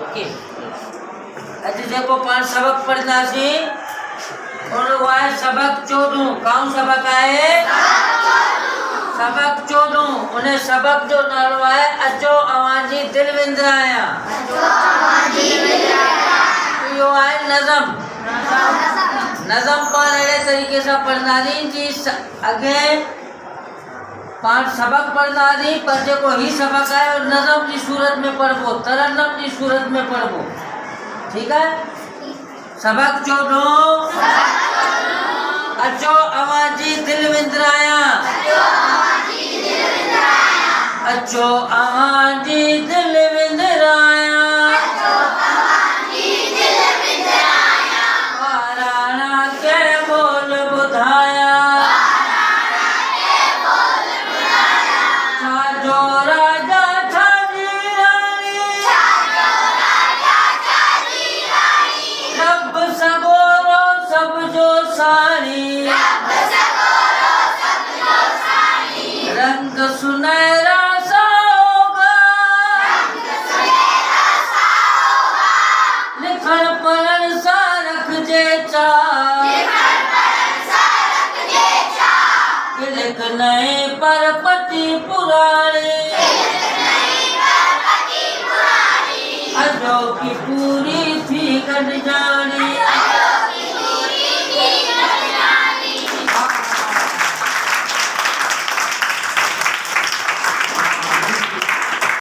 Okay अज जेको पाण सबक पढ़ंदासीं उन वो आहे सबक 14। कौन सबक आहे? सबक 14। उन सबक जो नालो आहे अचो अवांजी दिल विंदरायां। इहो आहे नज़म। नज़म पाण अहिड़े तरीक़े सां पढ़ंदासीं जी अॻे पाण सबक पढ़ंदासीं पर जेको ही सबक आहे उहो नज़म जी सूरत में पढ़बो, तरन्नम जी सूरत में पढ़बो। ठीक है? सबक 14 अचो अवांजी दिल विंदरायां। अचो अवांजी दिल विंदरायां। वाराणा के बोल ॿुधायां। छाजो राजा छाजी रानी। रब सगोरो सब जो साणी। रंग सुनहरा सा होगा। लिखण पढ़ण सा रखजे चाह। लिख नहीं पर पति पुराणी। अजो की पूरी थी गॾ जानी।